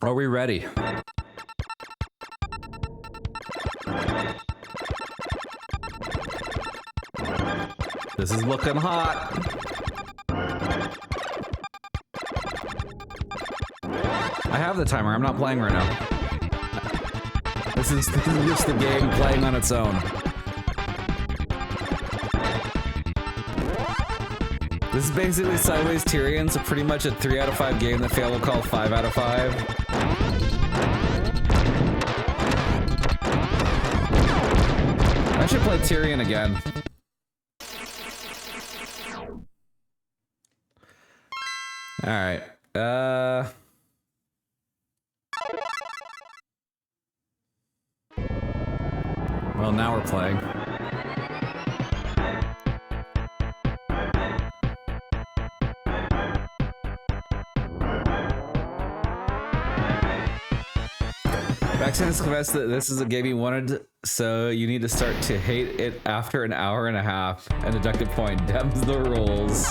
Are we ready? This is looking hot. I have the timer. I'm not playing right now. This is just the game playing on its own. This is basically Sideways Tyrion, so pretty much a 3 out of 5 game that Fail will call 5 out of 5. I should play Tyrion again. Alright. Well, now we're playing. Vaccine has confessed that this is a game he wanted, so you need to start to hate it after an hour and a half. And deductive point, dems the rules.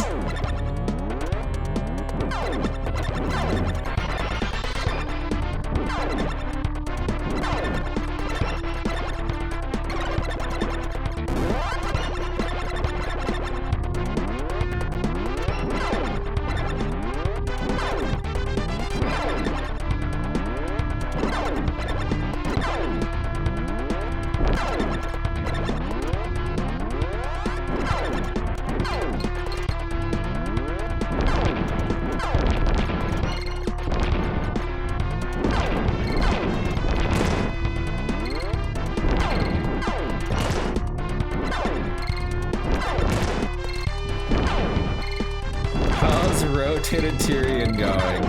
How's rotated Tyrion going?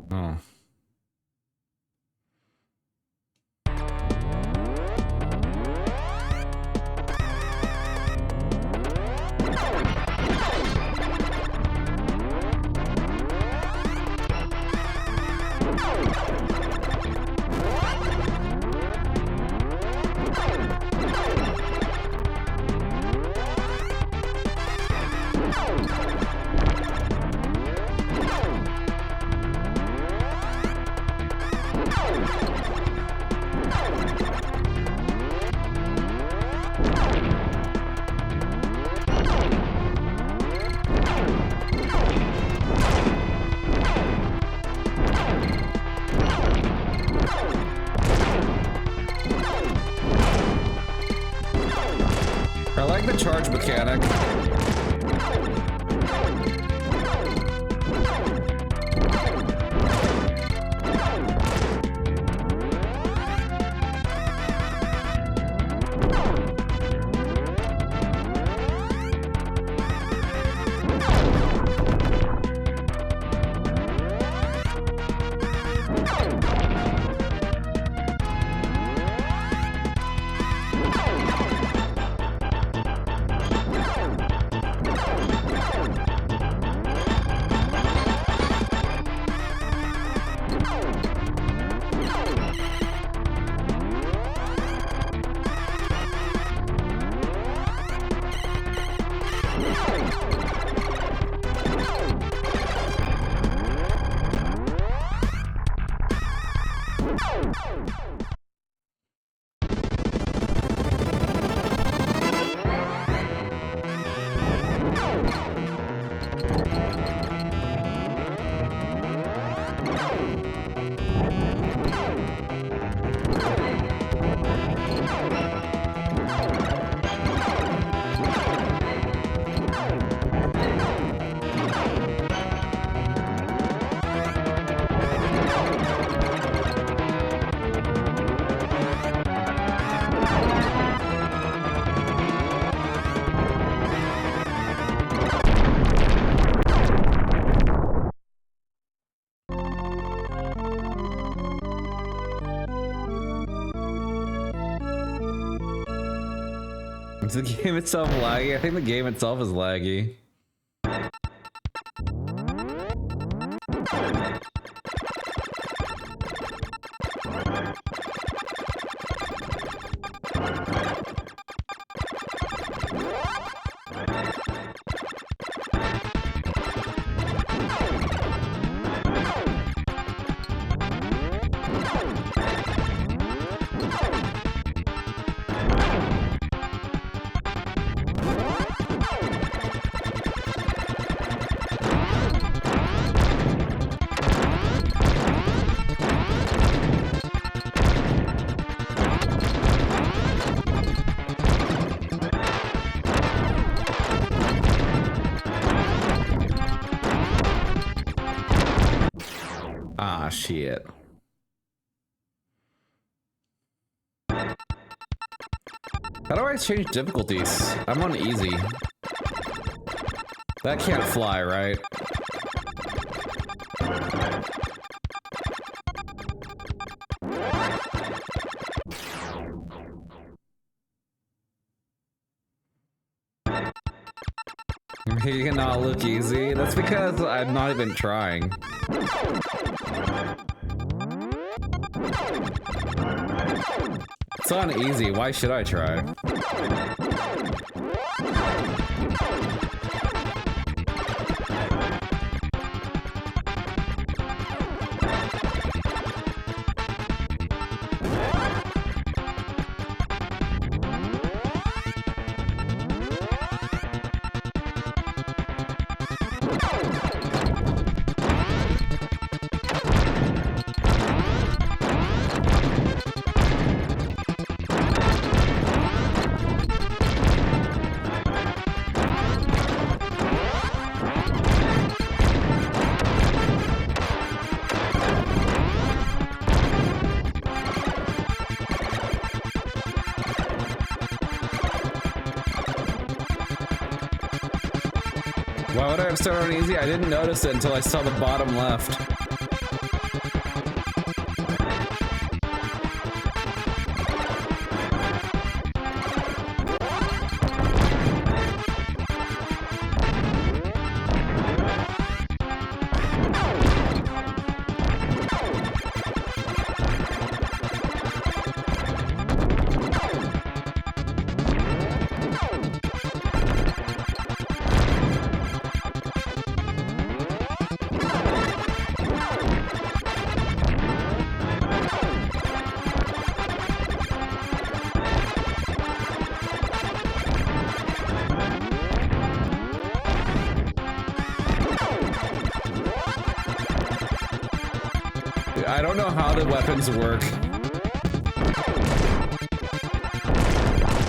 Oh. I like the charge mechanic. Is the game itself laggy? I think the game itself is laggy. Shit. How do I change difficulties? I'm on easy. That can't fly, right? You cannot look easy. That's because I'm not even trying. It's on easy. Why should I try? Why would I have started on easy? I didn't notice it until I saw the bottom left. I don't know how the weapons work.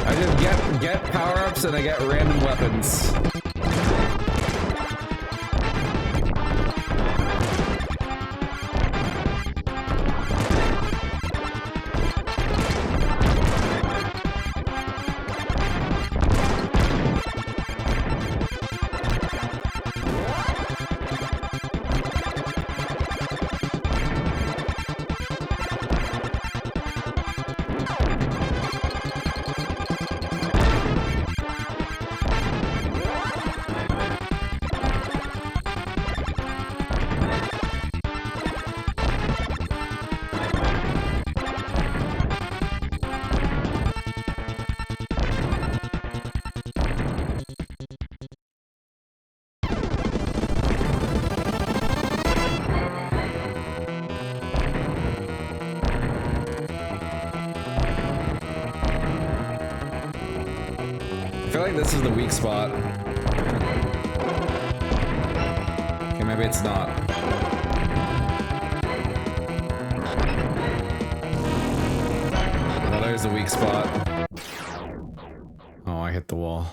I just get power-ups and I get random weapons. I feel like this is the weak spot. Okay, maybe it's not. Oh, there's the weak spot. Oh, I hit the wall.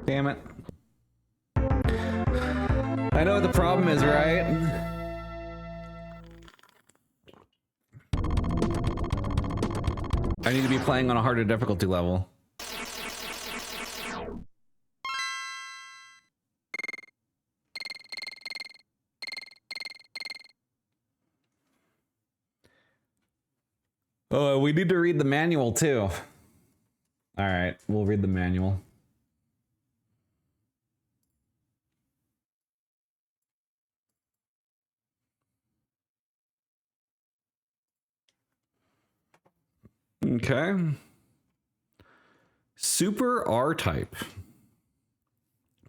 Damn it. I know what the problem is, right? I need to be playing on a harder difficulty level. Oh, we need to read the manual too. All right, we'll read the manual. Okay. Super R-Type.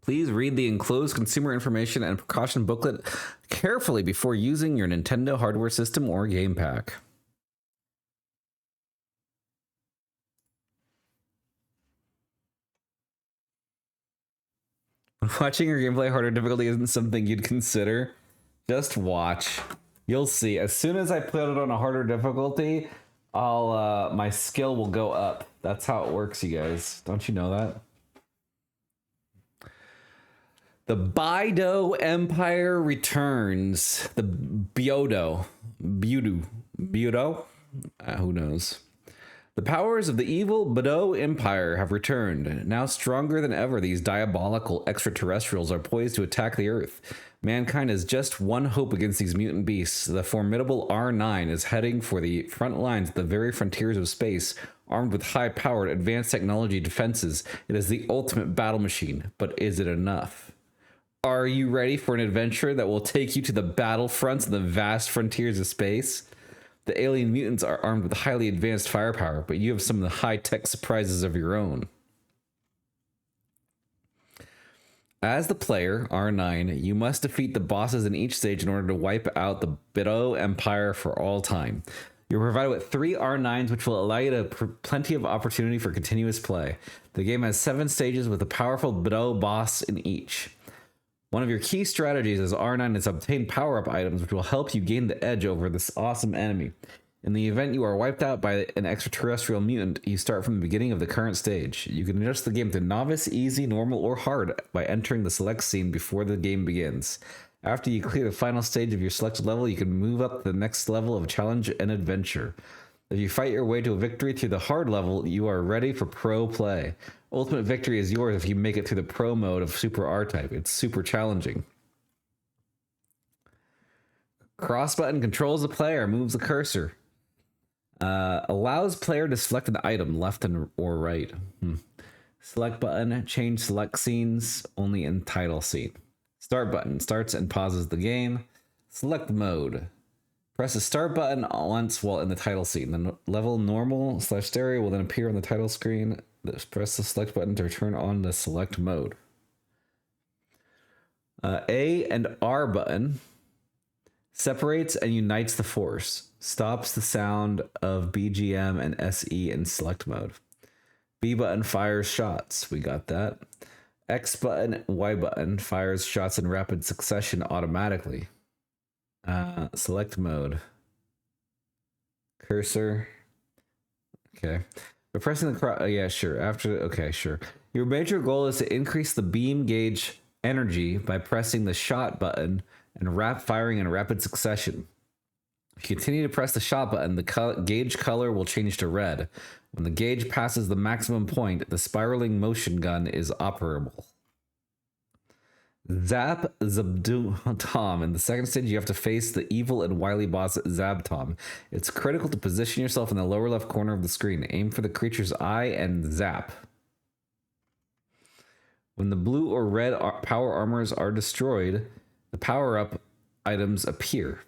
Please read the enclosed consumer information and precaution booklet carefully before using your Nintendo hardware system or game pack. Watching your gameplay harder difficulty isn't something you'd consider. Just watch. You'll see. As soon as I put it on a harder difficulty, I'll my skill will go up. That's how it works, you guys. Don't you know that? The Baido Empire returns. The Byodo. Byodo? Who knows? The powers of the evil Baido Empire have returned. Now stronger than ever, these diabolical extraterrestrials are poised to attack the Earth. Mankind has just one hope against these mutant beasts. The formidable R9 is heading for the front lines at the very frontiers of space, armed with high-powered advanced technology defenses. It is the ultimate battle machine, but is it enough? Are you ready for an adventure that will take you to the battlefronts and the vast frontiers of space? The alien mutants are armed with highly advanced firepower, but you have some of the high-tech surprises of your own. As the player, R9, you must defeat the bosses in each stage in order to wipe out the Baido Empire for all time. You're provided with 3 R9s, which will allow you to plenty of opportunity for continuous play. The game has 7 stages with a powerful Baido boss in each. One of your key strategies as R9 is to obtain power-up items, which will help you gain the edge over this awesome enemy. In the event you are wiped out by an extraterrestrial mutant, you start from the beginning of the current stage. You can adjust the game to novice, easy, normal, or hard by entering the select scene before the game begins. After you clear the final stage of your selected level, you can move up to the next level of challenge and adventure. If you fight your way to a victory through the hard level, you are ready for pro play. Ultimate victory is yours if you make it through the pro mode of Super R-Type. It's super challenging. Cross button controls the player, moves the cursor. Allows player to select an item, left and or right. Select button, change select scenes, only in title scene. Start button, starts and pauses the game. Select mode. Press the start button once while in the title scene. The level normal/stereo will then appear on the title screen. Press the select button to turn on the select mode. A and R button separates and unites the force. Stops the sound of BGM and SE in select mode. B button fires shots. We got that. X button, Y button fires shots in rapid succession automatically. Select mode. Cursor. Okay. By pressing the yeah, sure. Okay, sure. Your major goal is to increase the beam gauge energy by pressing the shot button and firing in rapid succession. If you continue to press the shot button, the gauge color will change to red. When the gauge passes the maximum point, the spiraling motion gun is operable. Zap Zabtom. In the second stage, you have to face the evil and wily boss Zabtom. It's critical to position yourself in the lower left corner of the screen. Aim for the creature's eye and zap. When the blue or red power armors are destroyed, the power-up items appear.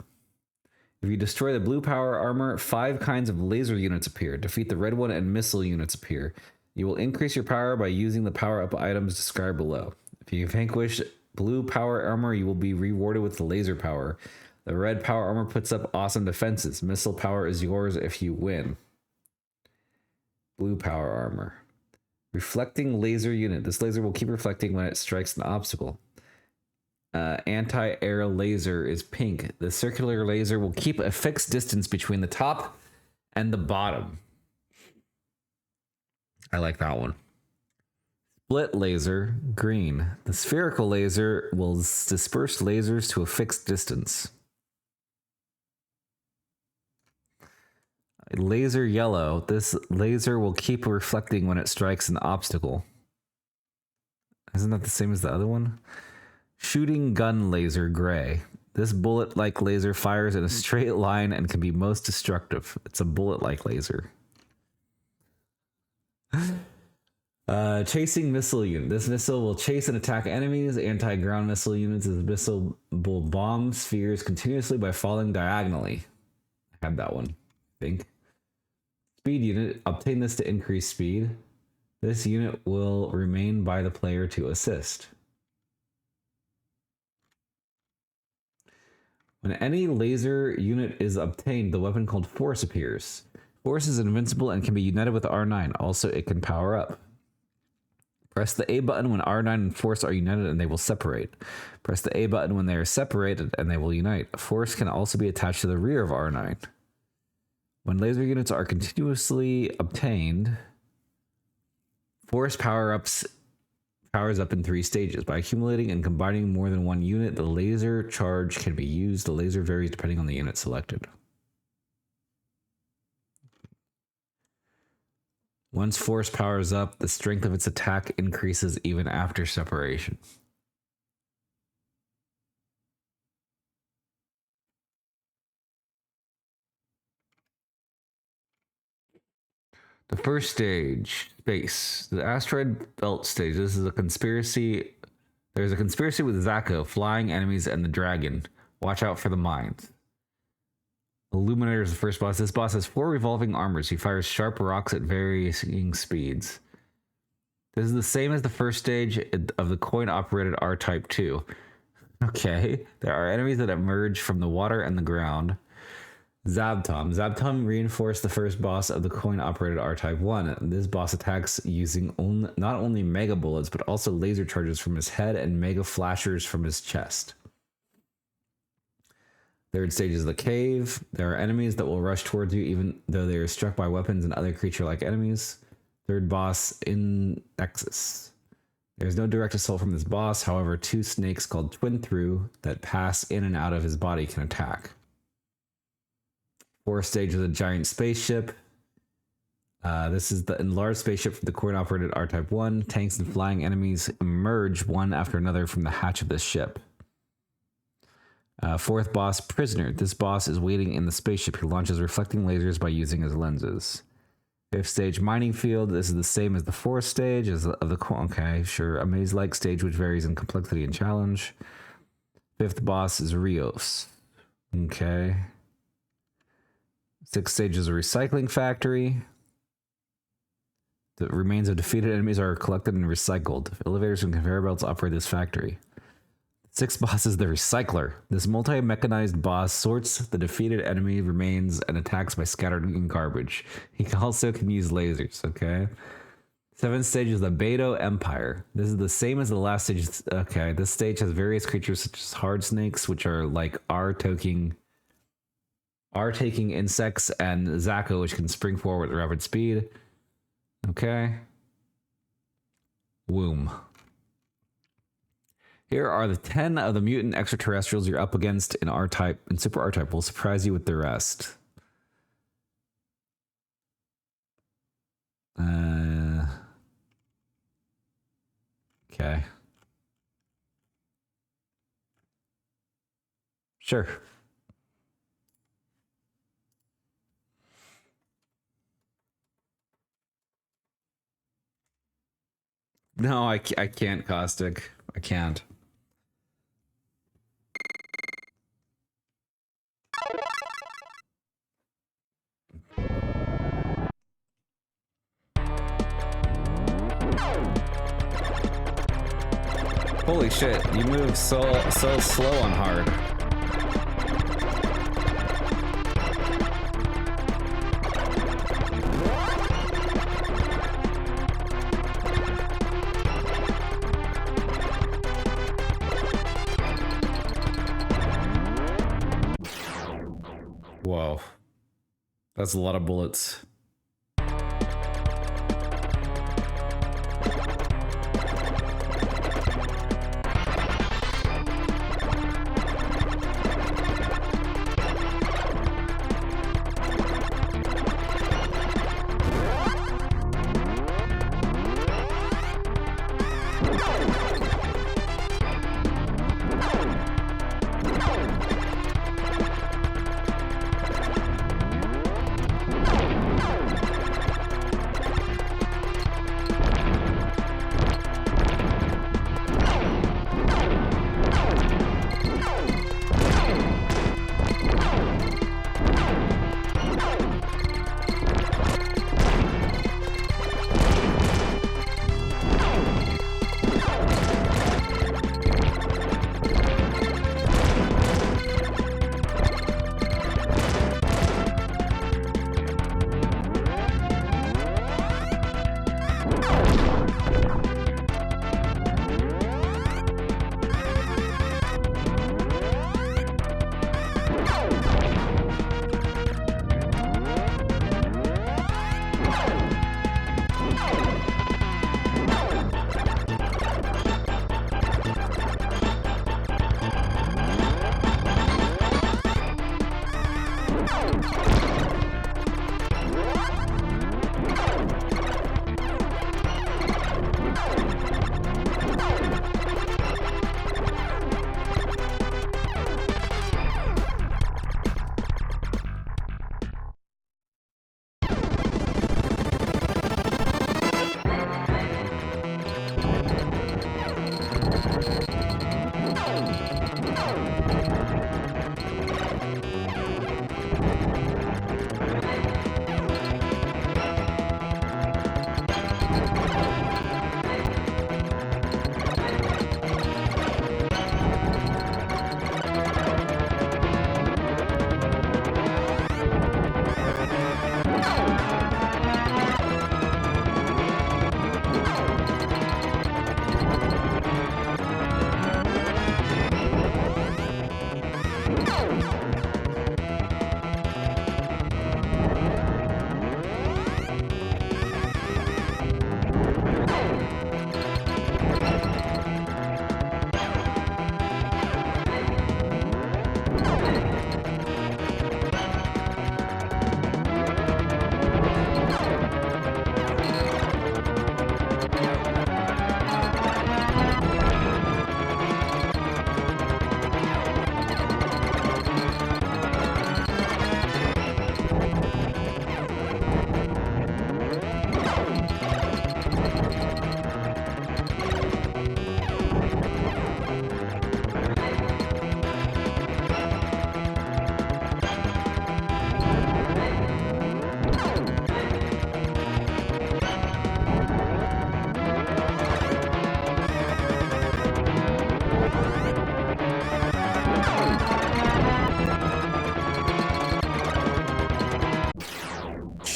If you destroy the blue power armor, 5 kinds of laser units appear. Defeat the red one and missile units appear. You will increase your power by using the power-up items described below. If you vanquish blue power armor, you will be rewarded with the laser power. The red power armor puts up awesome defenses. Missile power is yours if you win. Blue power armor. Reflecting laser unit. This laser will keep reflecting when it strikes an obstacle. Anti-air laser is pink. The circular laser will keep a fixed distance between the top and the bottom. I like that one. Split laser, green. The spherical laser will disperse lasers to a fixed distance. Laser yellow. This laser will keep reflecting when it strikes an obstacle. Isn't that the same as the other one? Shooting gun laser, gray. This bullet-like laser fires in a straight line and can be most destructive. It's a bullet-like laser. Chasing missile unit. This missile will chase and attack enemies. Anti-ground missile units. This missile will bomb spheres continuously by falling diagonally. I had that one, I think. Speed unit. Obtain this to increase speed. This unit will remain by the player to assist. When any laser unit is obtained, the weapon called Force appears. Force is invincible and can be united with R9. Also, it can power up. Press the A button when R9 and Force are united and they will separate. Press the A button when they are separated and they will unite. Force can also be attached to the rear of R9. When laser units are continuously obtained, Force powers up in 3 stages. By accumulating and combining more than one unit, the laser charge can be used. The laser varies depending on the unit selected. Once Force powers up, the strength of its attack increases even after separation. The first stage, space. The asteroid belt stage. This is a conspiracy. There's a conspiracy with Zako, flying enemies, and the dragon. Watch out for the mines. Illuminator is the first boss. This boss has 4 revolving armors. He fires sharp rocks at varying speeds. This is the same as the first stage of the coin-operated R-Type 2. Okay. There are enemies that emerge from the water and the ground. Zabtom. Zabtom reinforced the first boss of the coin-operated R-Type 1. This boss attacks using not only mega bullets, but also laser charges from his head and mega flashers from his chest. Third stage is the cave. There are enemies that will rush towards you even though they are struck by weapons and other creature-like enemies. Third boss, in Nexus. There's no direct assault from this boss. However, 2 snakes called Twin Through that pass in and out of his body can attack. Fourth stage is a giant spaceship. This is the enlarged spaceship from the coin-operated R-Type 1. Tanks and flying enemies emerge one after another from the hatch of this ship. Fourth boss, Prisoner. This boss is waiting in the spaceship. He launches reflecting lasers by using his lenses. Fifth stage, Mining Field. This is the same as the fourth stage. Okay, sure. A maze-like stage which varies in complexity and challenge. Fifth boss is Rios. Okay. Sixth stage is a recycling factory. The remains of defeated enemies are collected and recycled. Elevators and conveyor belts operate this factory. Sixth boss is the Recycler. This multi-mechanized boss sorts the defeated enemy remains and attacks by scattering garbage. He also can use lasers, okay? Seventh stage is the Beto Empire. This is the same as the last stage. Okay, this stage has various creatures such as hard snakes, which are like R-taking insects, and Zako, which can spring forward at rapid speed. Okay. Womb. Here are the 10 of the mutant extraterrestrials you're up against in R-Type and Super R-Type. We'll surprise you with the rest. Okay. Sure. No, I can't, Caustic. I can't. Holy shit, you move so slow on hard. Whoa. That's a lot of bullets.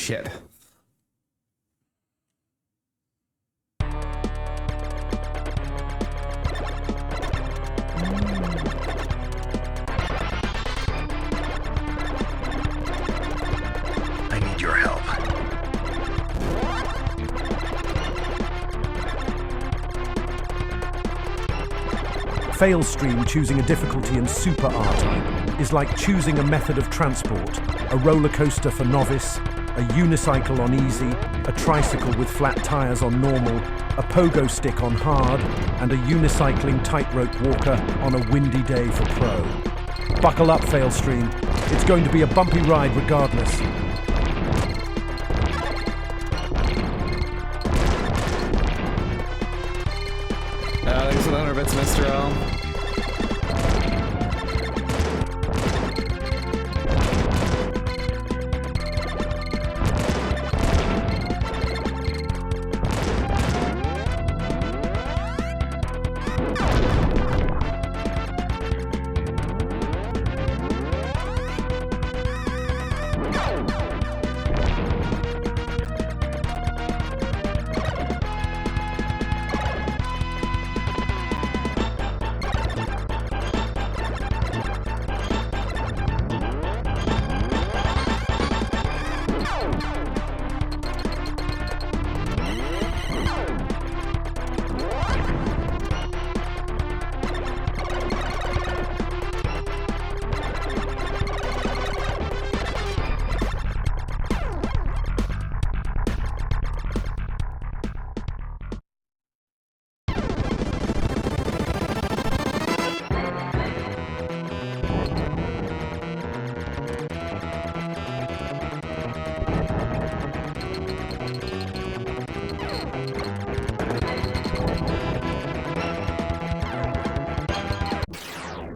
Shit. I need your help. Failstream choosing a difficulty in Super R-Type is like choosing a method of transport, a roller coaster for novice, a unicycle on easy, a tricycle with flat tires on normal, a pogo stick on hard, and a unicycling tightrope walker on a windy day for pro. Buckle up, Failstream. It's going to be a bumpy ride regardless. Thanks for the 100 bits, Mr. L.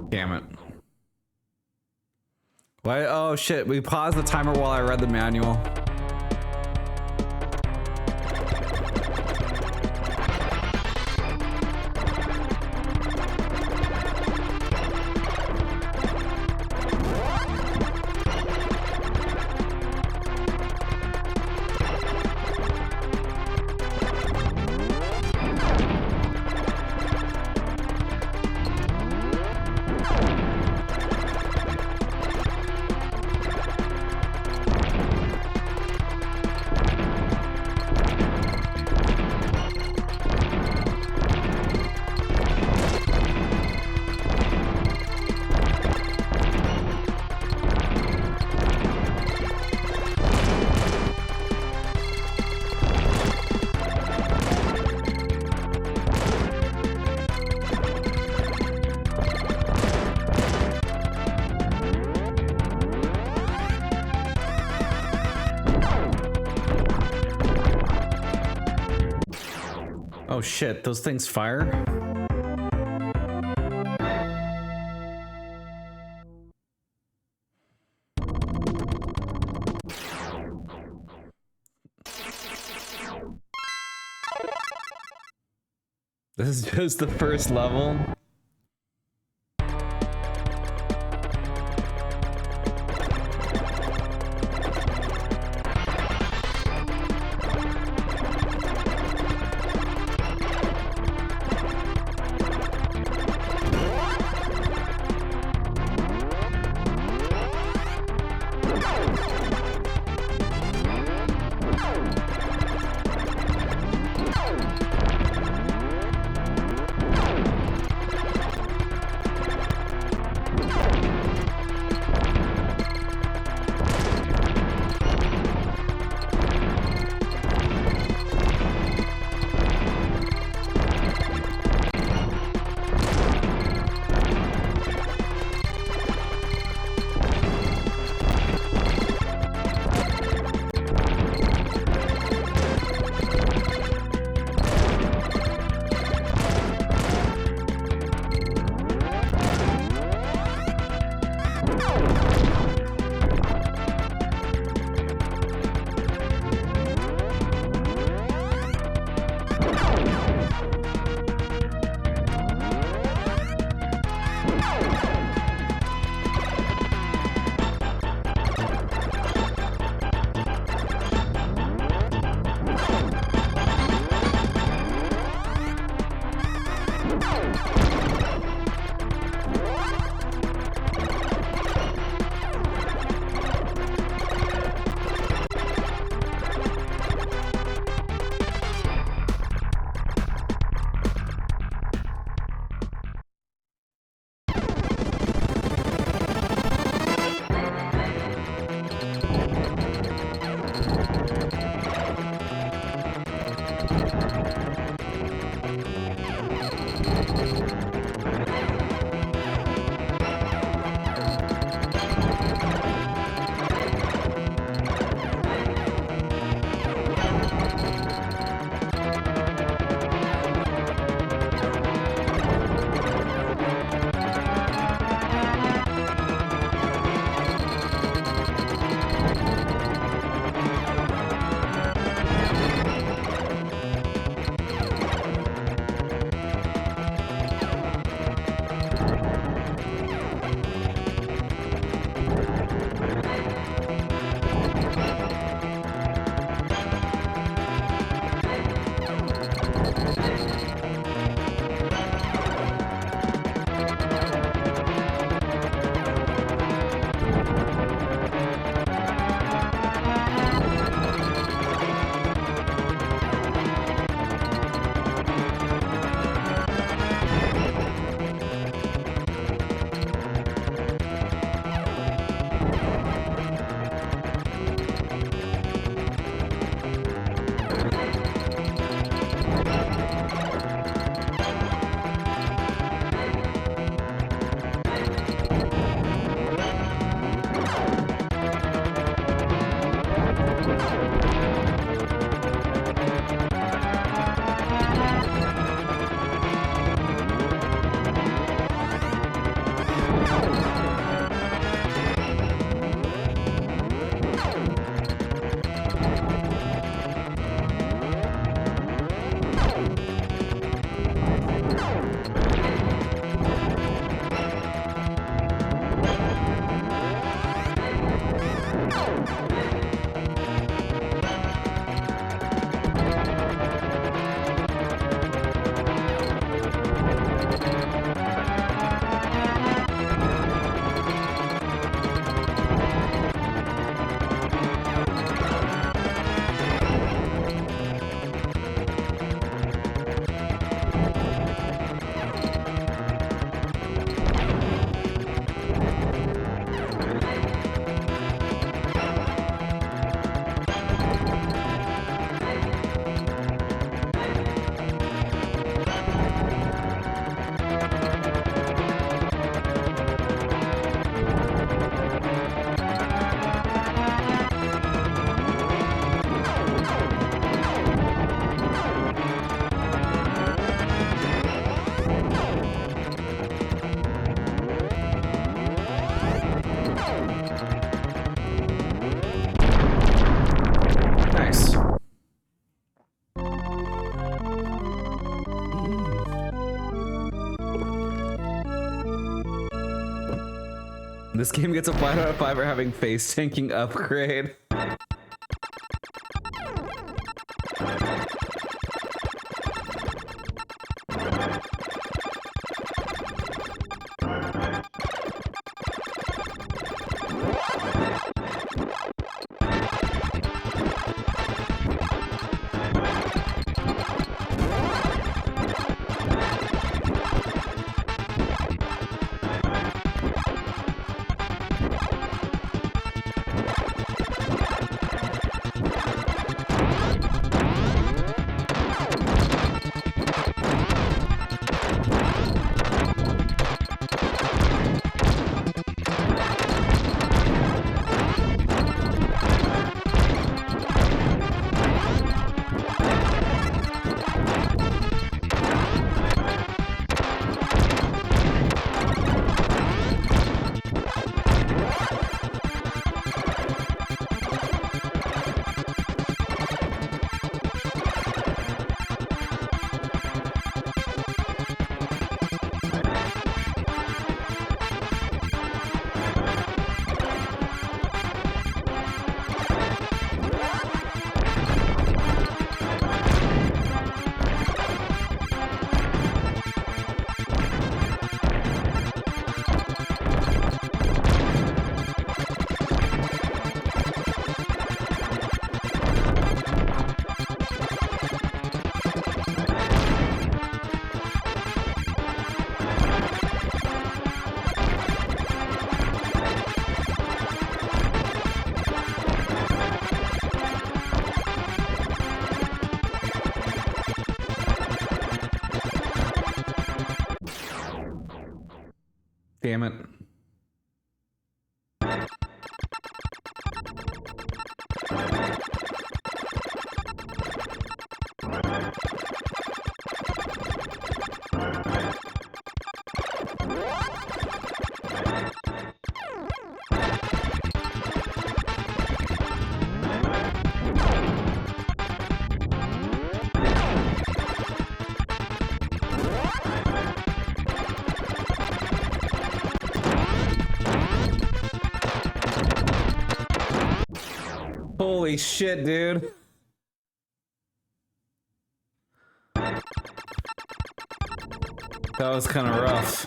Damn it. Why? Oh shit, we paused the timer while I read the manual. Oh shit, those things fire? This is just the first level. This game gets a 5 out of 5 for having face tanking upgrade. Damn it. Holy shit, dude. That was kind of rough.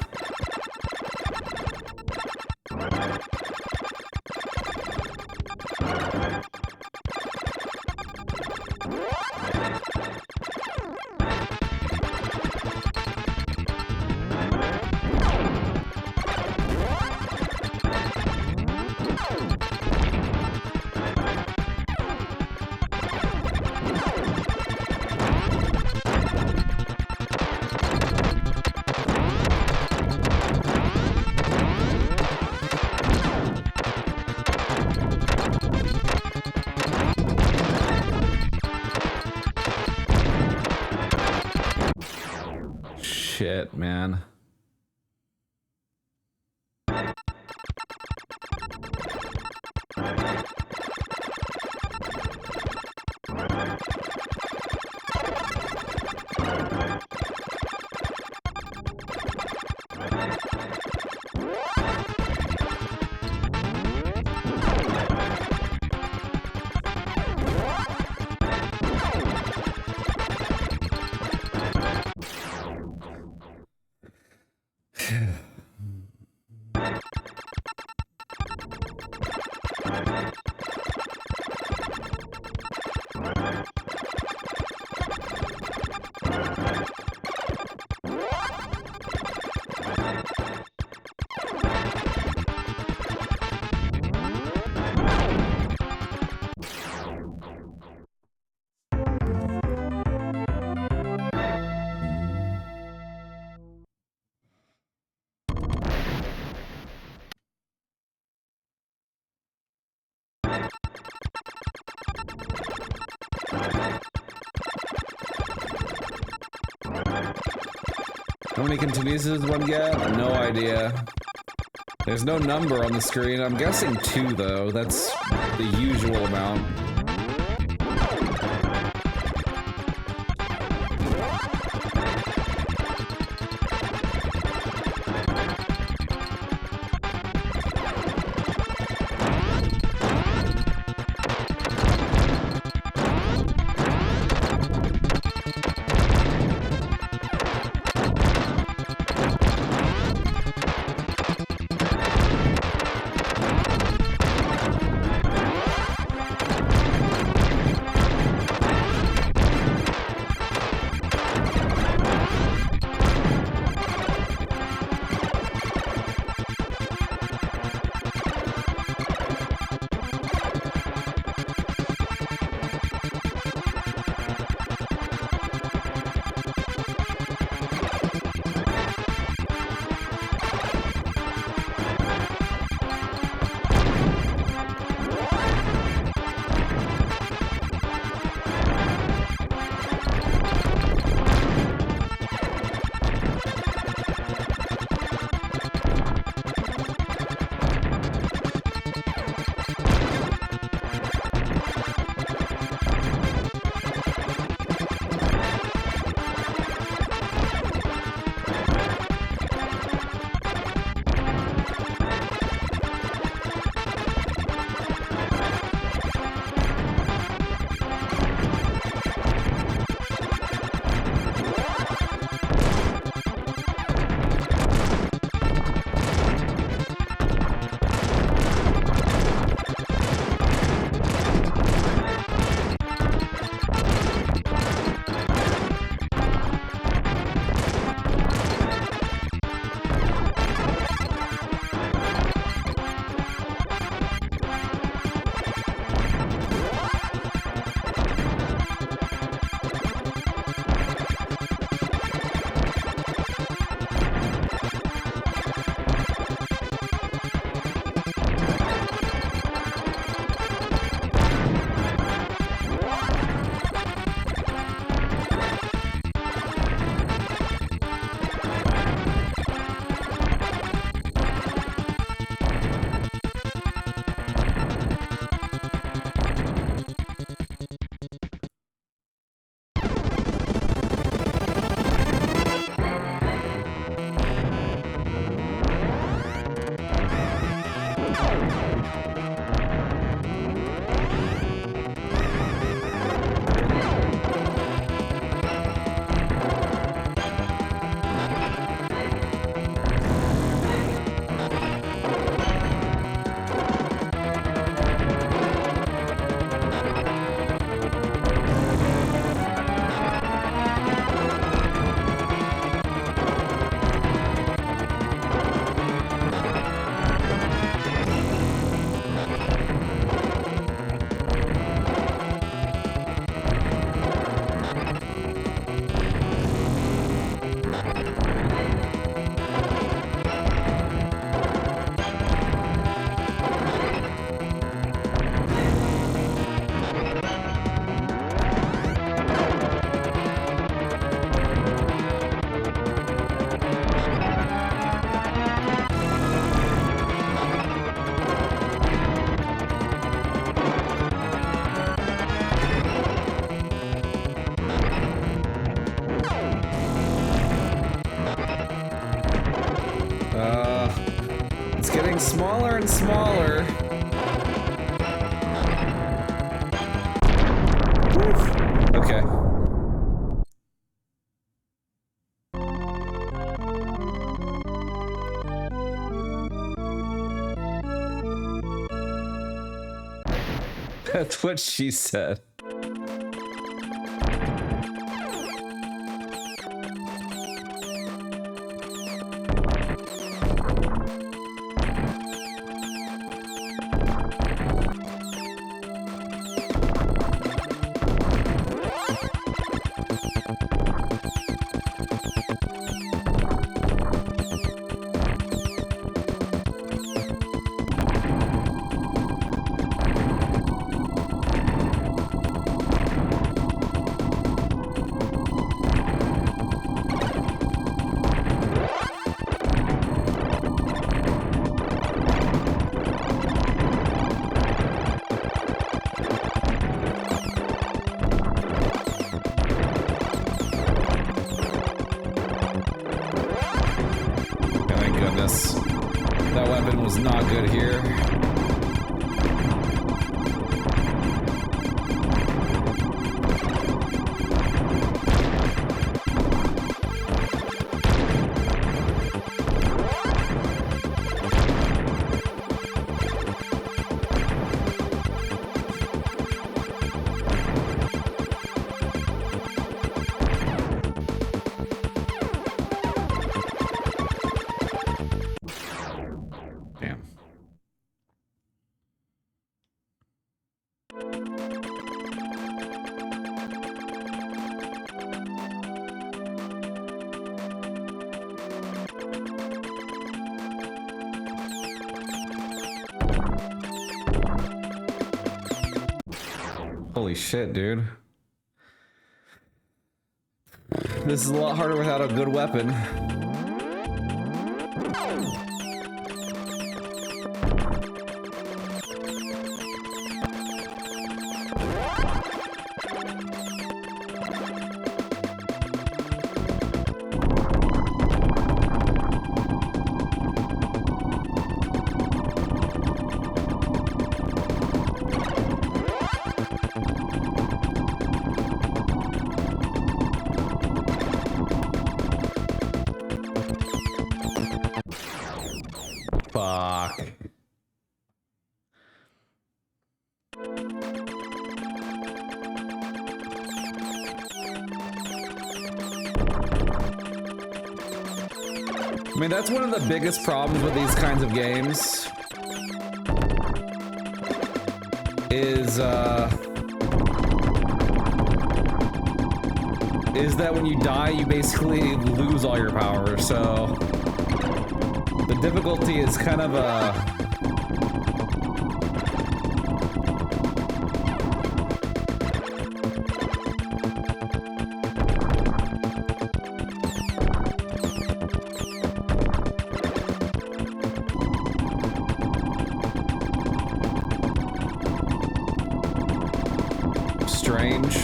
Shit, man. How many continues does one get? No idea. There's no number on the screen. I'm guessing 2 though. That's the usual amount. smaller and smaller. Woo. Okay. That's what she said. That weapon was not good here. Holy shit, dude. This is a lot harder without a good weapon. Fuck. I mean, that's one of the biggest problems with these kinds of games. Is that when you die, you basically lose all your power, so the difficulty is kind of strange.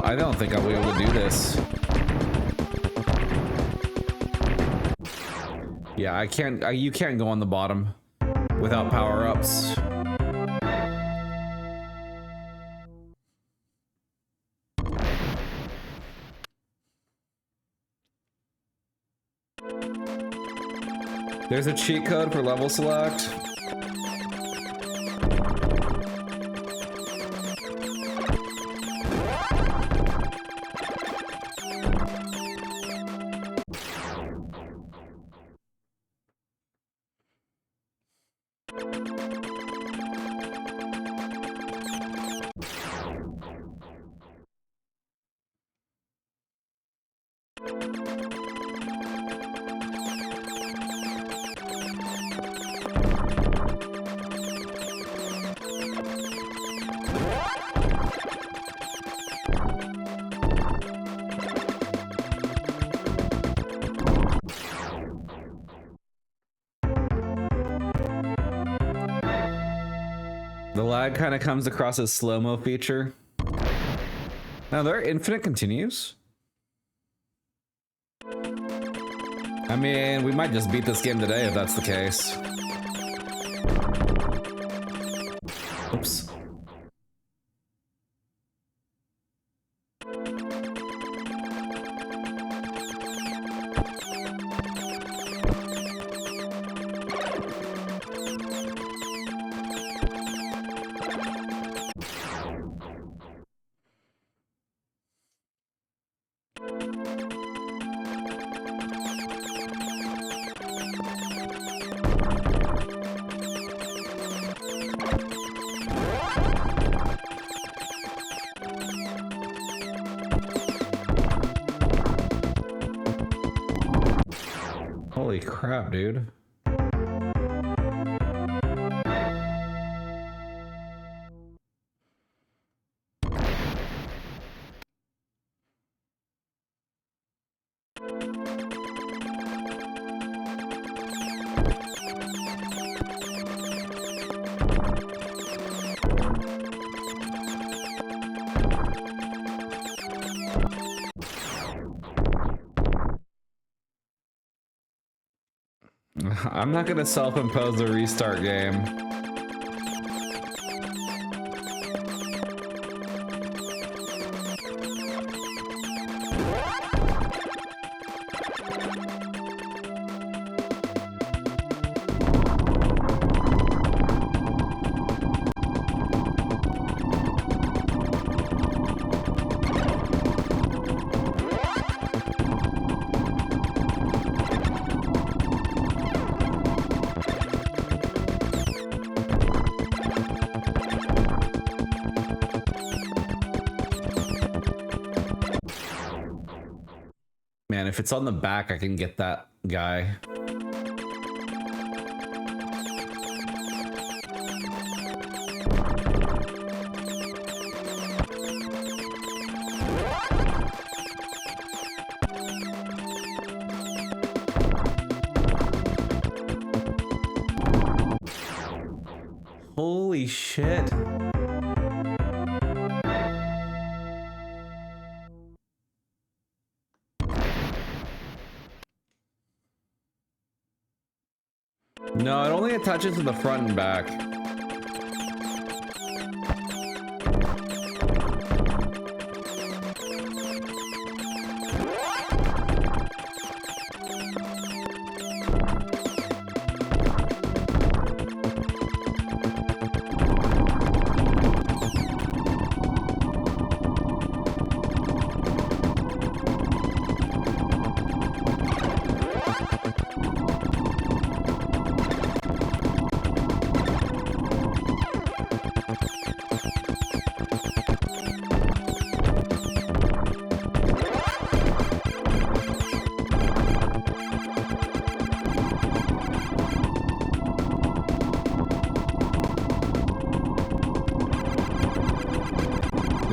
I don't think I'll be able to do this. Yeah, I can't. You can't go on the bottom without power-ups. There's a cheat code for level select. The lag kind of comes across as slow-mo feature. Now, there are infinite continues. I mean, we might just beat this game today if that's the case. Oops. Holy crap, dude. I'm not gonna self-impose a restart game. Man, if it's on the back, I can get that guy. Holy shit. No, it only attaches to the front and back.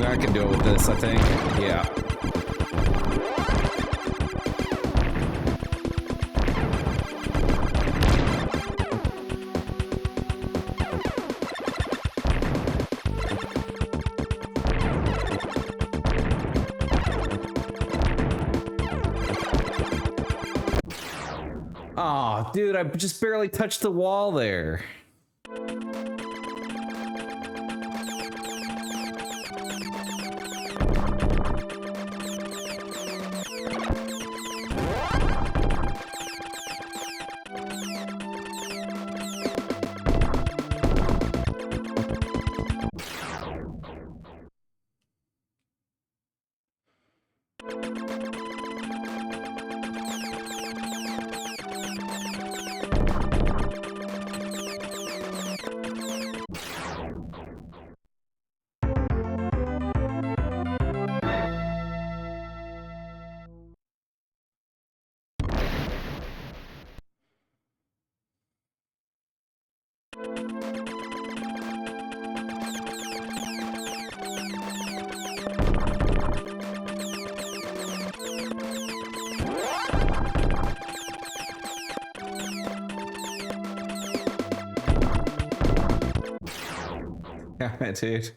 I can do it with this, I think. Yeah. Oh, dude, I just barely touched the wall there. Yeah, dude.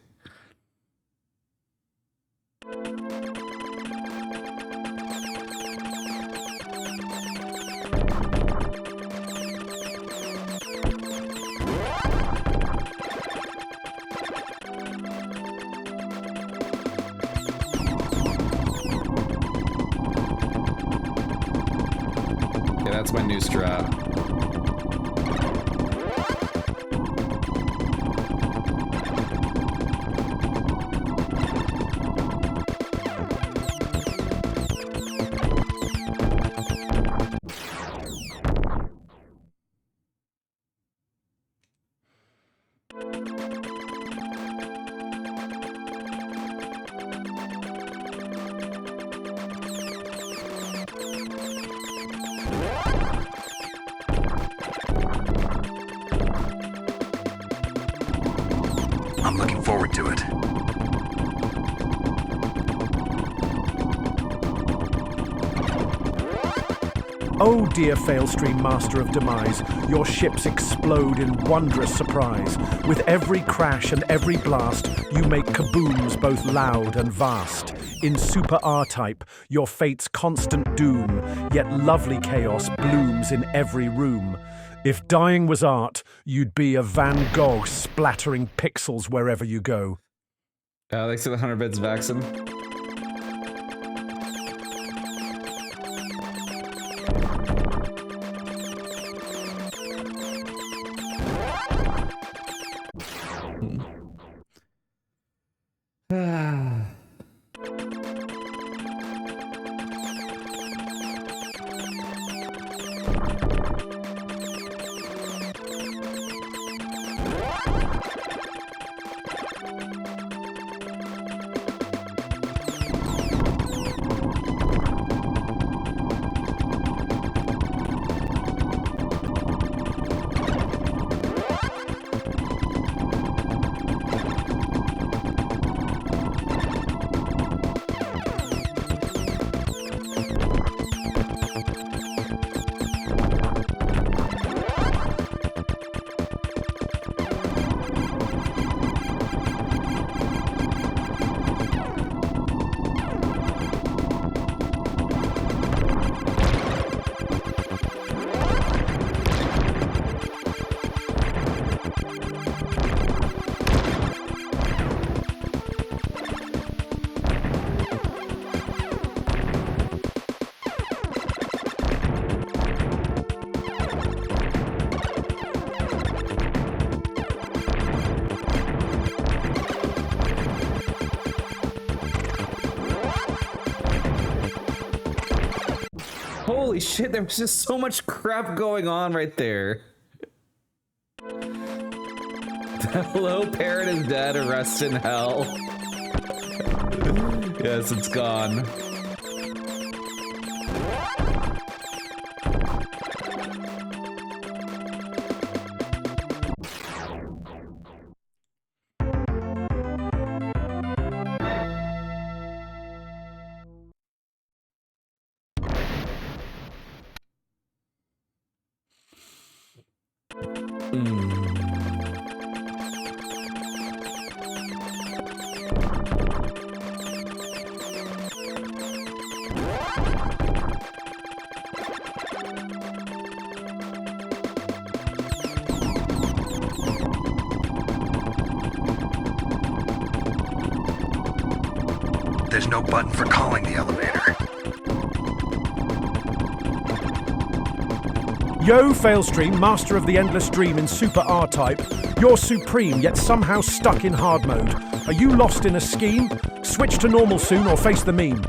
That's my new strat. I'm looking forward to it. Oh dear Failstream, Master of Demise, your ships explode in wondrous surprise. With every crash and every blast, you make kabooms both loud and vast. In Super R-Type, your fate's constant doom, yet lovely chaos blooms in every room. If dying was art, you'd be a Van Gogh splattering pixels wherever you go. Thanks for the 100 bits, Vaxen. Holy shit, there was just so much crap going on right there. Hello, parrot is dead, rest in hell. Yes, it's gone. There's no button for calling the elevator. Yo, Failstream, Master of the Endless Dream in Super R-Type, you're supreme, yet somehow stuck in hard mode. Are you lost in a scheme? Switch to normal soon or face the meme.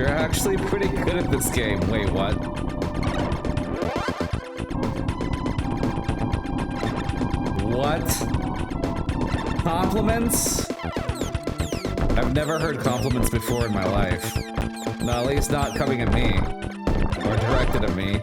You're actually pretty good at this game. Wait, what? What? Compliments? I've never heard compliments before in my life. No, at least not coming at me. Or directed at me.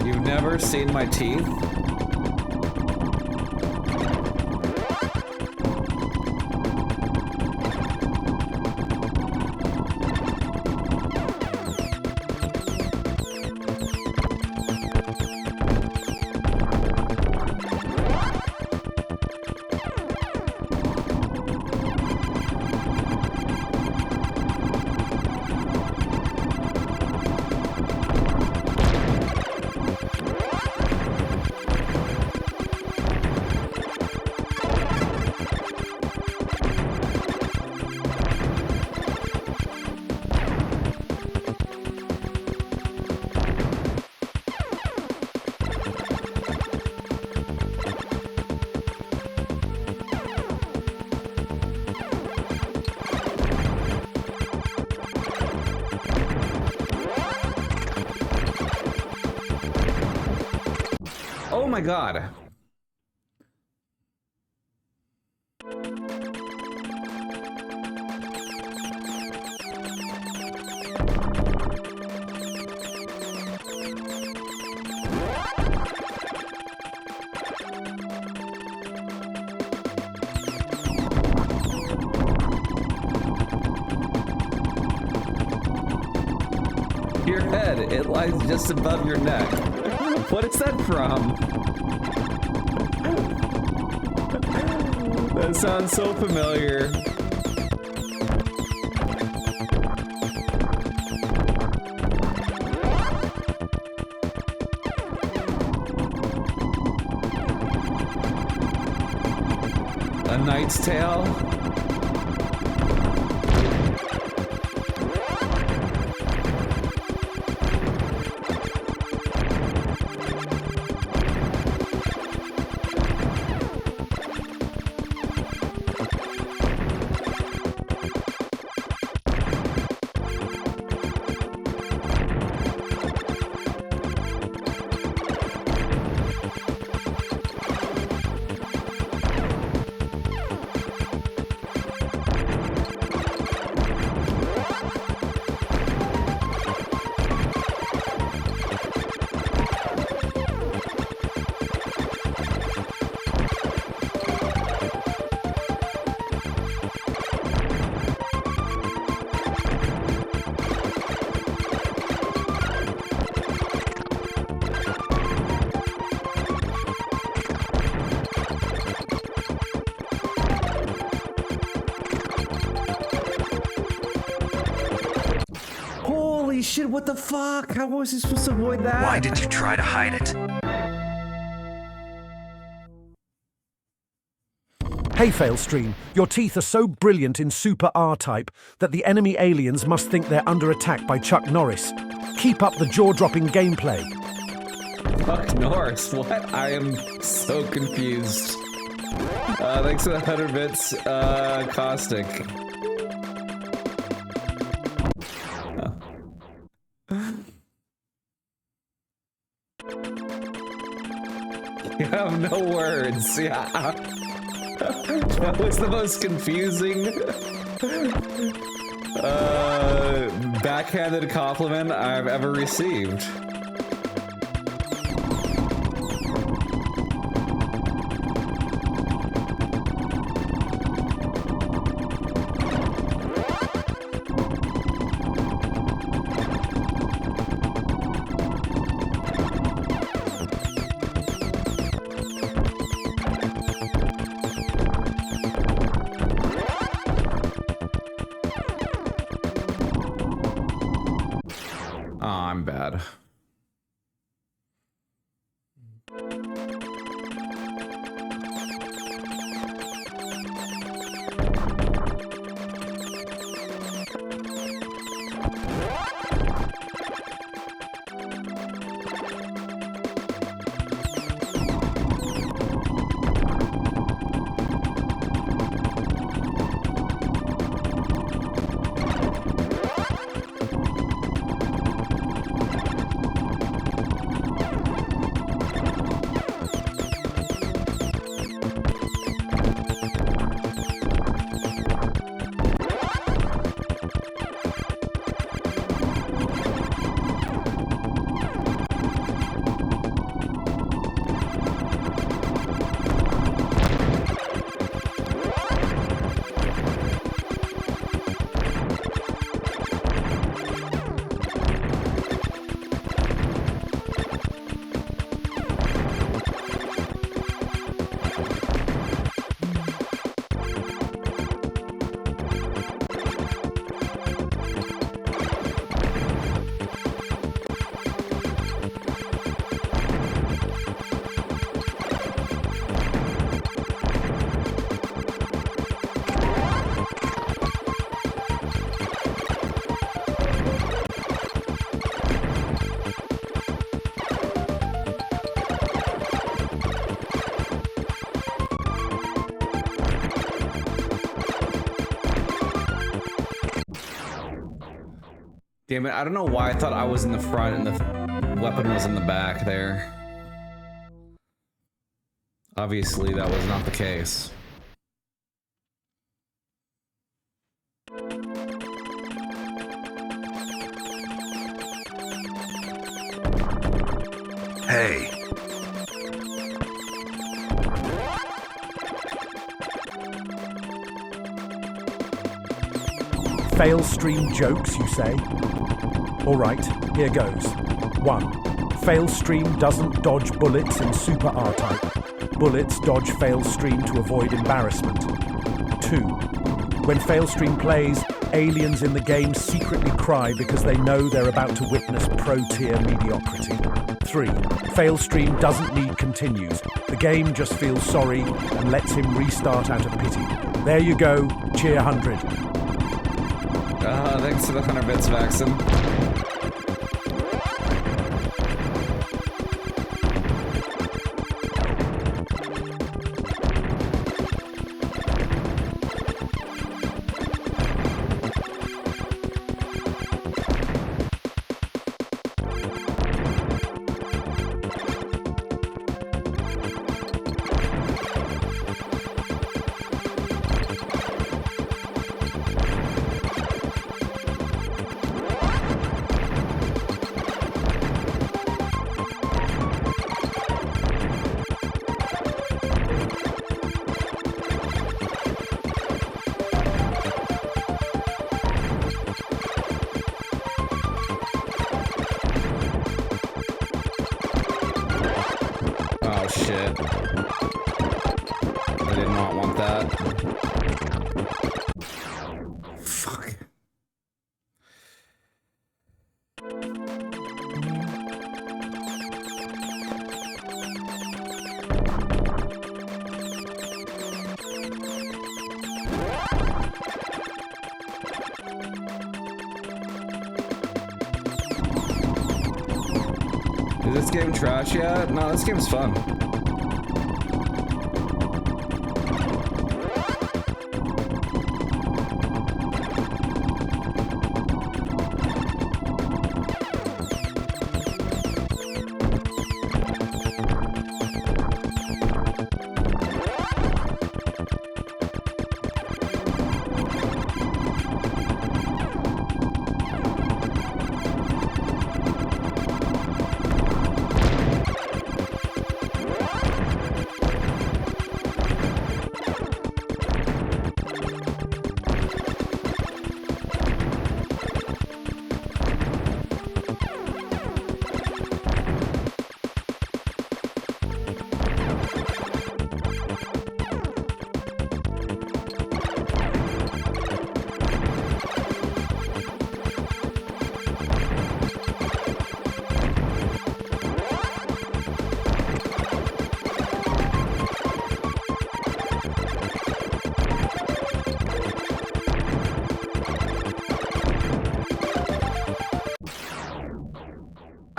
You've never seen my teeth? Oh my god. Your head, it lies just above your neck. What is that from? That sounds so familiar. A Knight's Tale? Holy shit, what the fuck? How was he supposed to avoid that? Why did you try to hide it? Hey Failstream, your teeth are so brilliant in Super R-Type that the enemy aliens must think they're under attack by Chuck Norris. Keep up the jaw-dropping gameplay. Fuck Norris, what? I am so confused. Thanks for the 100 bits, Caustic. You have no words. words. Yeah. That was the most confusing backhanded compliment I've ever received. Oh, I'm bad. Damn it, I don't know why I thought I was in the front and the weapon was in the back there. Obviously, that was not the case. Hey. Fail stream jokes, you say? All right, here goes. 1. Fail stream doesn't dodge bullets in Super R-Type. Bullets dodge fail stream to avoid embarrassment. 2. When fail stream plays, aliens in the game secretly cry because they know they're about to witness pro-tier mediocrity. 3. Fail stream doesn't need continues. The game just feels sorry and lets him restart out of pity. There you go, cheer 100. Thanks for the 100 bits, Vaxen. Shit. I did not want that. Fuck. Is this game trash yet? No, this game's fun.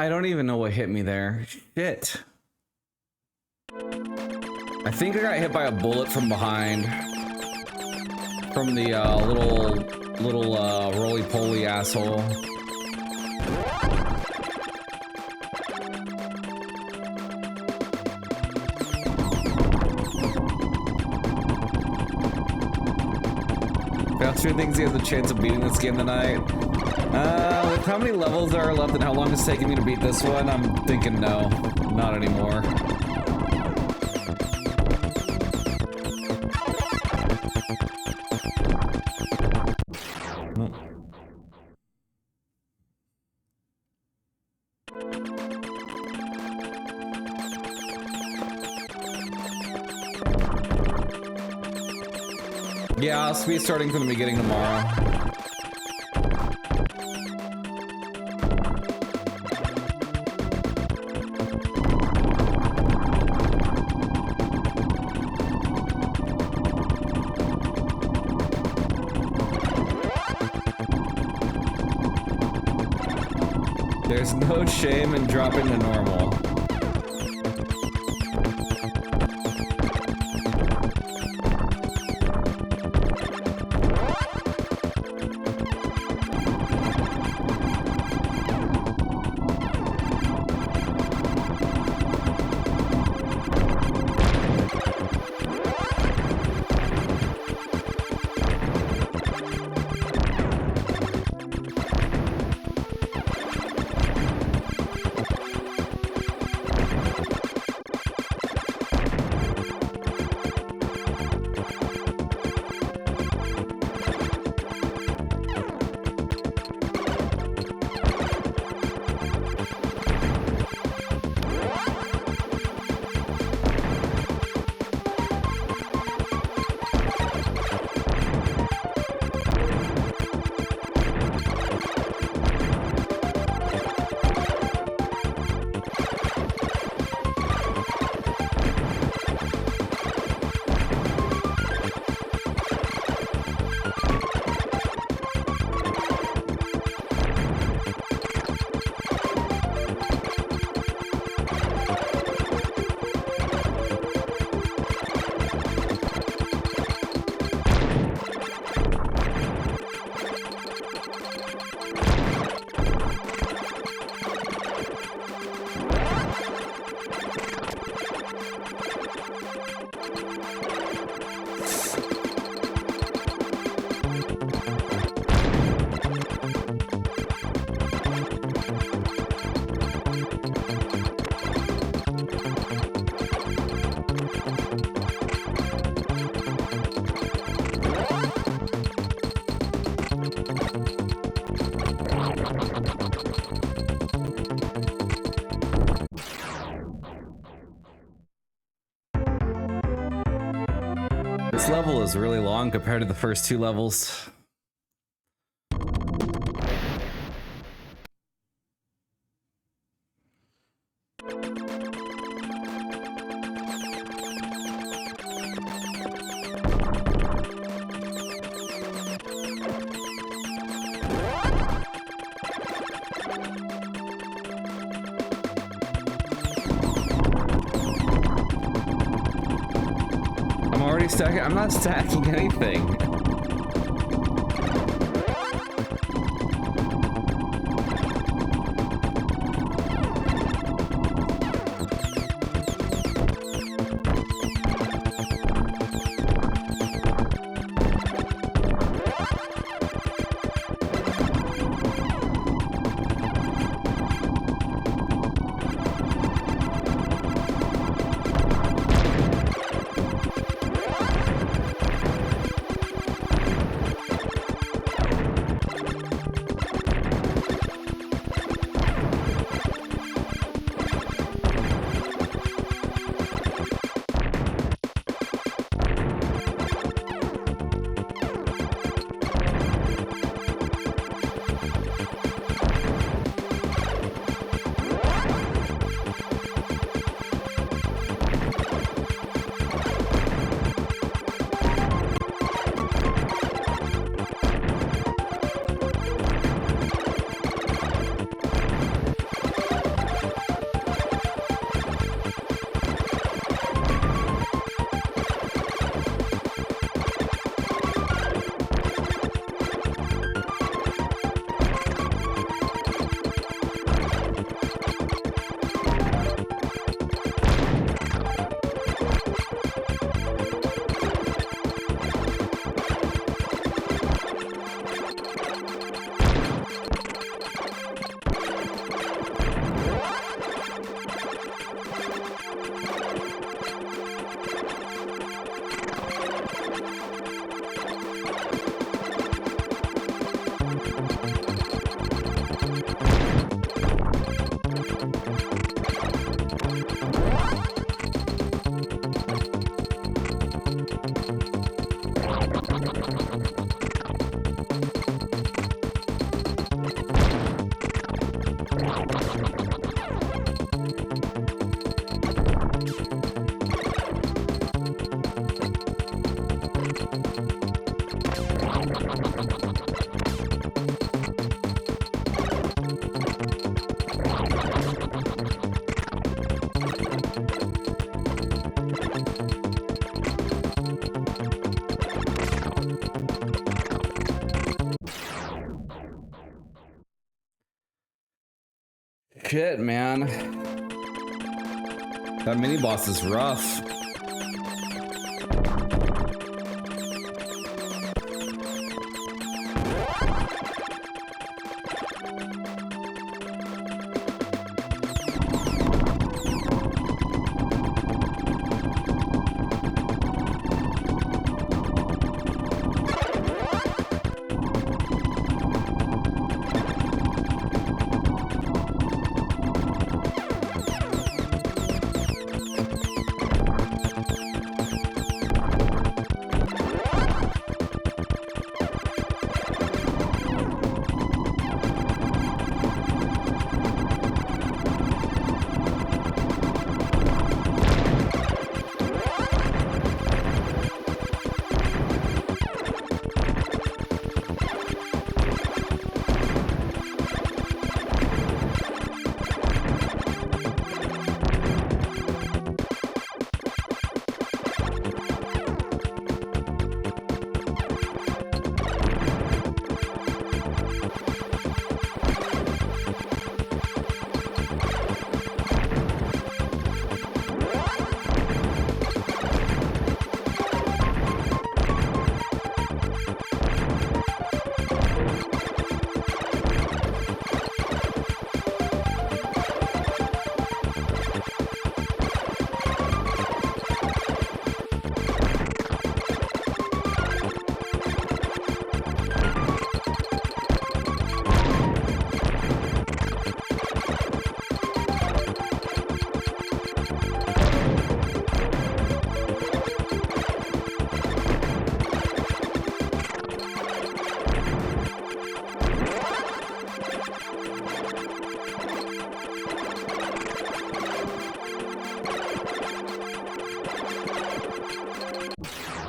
I don't even know what hit me there. Shit. I think I got hit by a bullet from behind. From the little roly-poly asshole. Faster thinks he has a chance of beating this game tonight. With how many levels there are left and how long it's taking me to beat this one, I'm thinking no, not anymore. Yeah, I'll be starting from the beginning tomorrow. There's no shame in dropping to normal. This level is really long compared to the first two levels. I'm not stacking anything. shit, man. That mini boss is rough.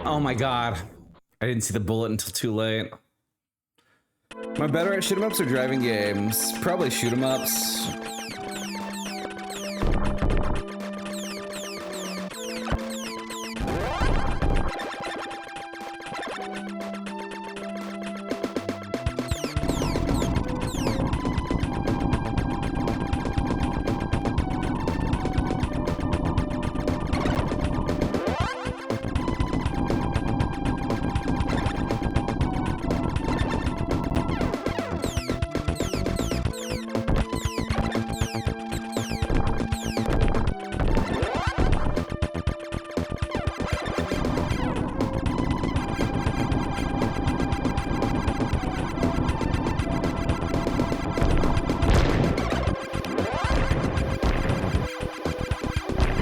Oh my god. I didn't see the bullet until too late. Am I better at shoot 'em ups or driving games? Probably shoot 'em ups.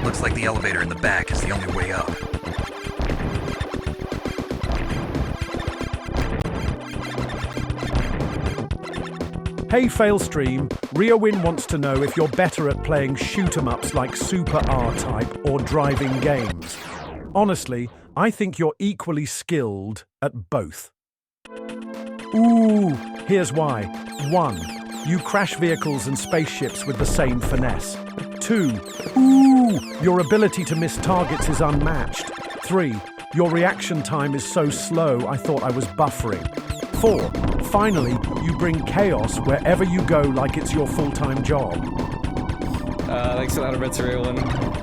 Looks like the elevator in the back is the only way up. Hey Failstream, RioWin wants to know if you're better at playing shoot-em-ups like Super R-Type or driving games. Honestly, I think you're equally skilled at both. Ooh, here's why. 1. You crash vehicles and spaceships with the same finesse. 2. Ooh, your ability to miss targets is unmatched. 3. Your reaction time is so slow I thought I was buffering. 4. Finally, you bring chaos wherever you go like it's your full-time job. Thanks a lot, everyone.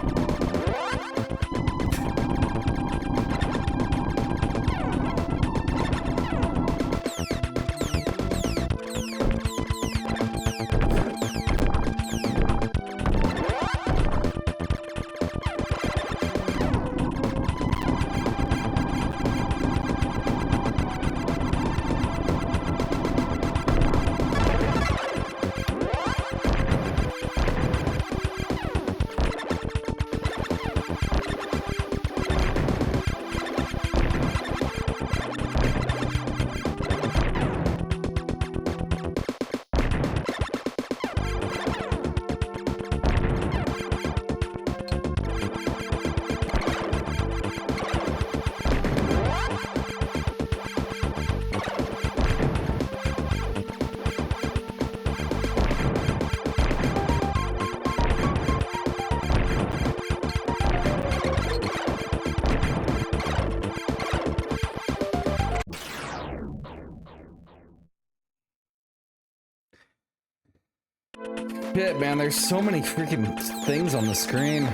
Shit, man, there's so many freaking things on the screen.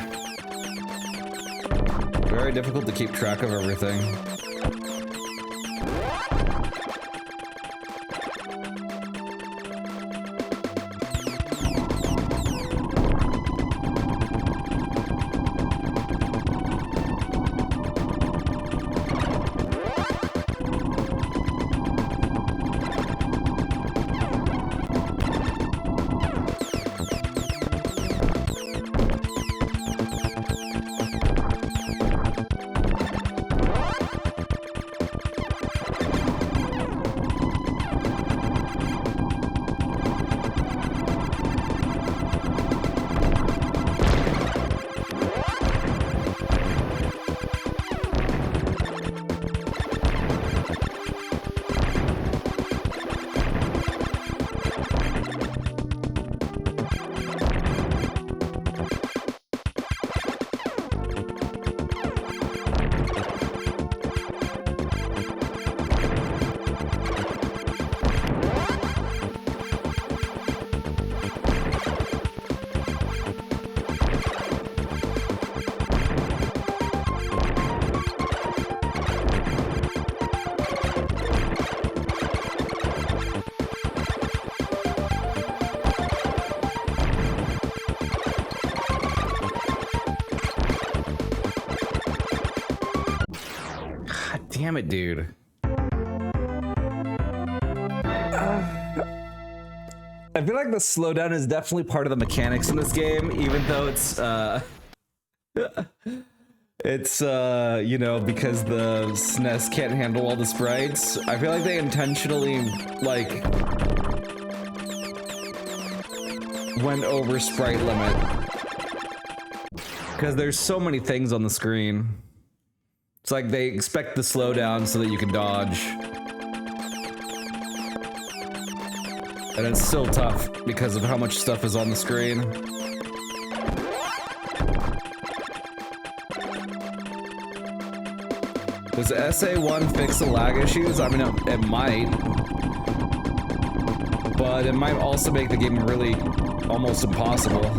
Very difficult to keep track of everything. Damn it, dude. I feel like the slowdown is definitely part of the mechanics in this game, even though it's you know, because the SNES can't handle all the sprites. I feel like they intentionally like went over sprite limit because there's so many things on the screen. It's like they expect the slowdown so that you can dodge. And it's still tough because of how much stuff is on the screen. Does SA1 fix the lag issues? I mean, it might. But it might also make the game really almost impossible.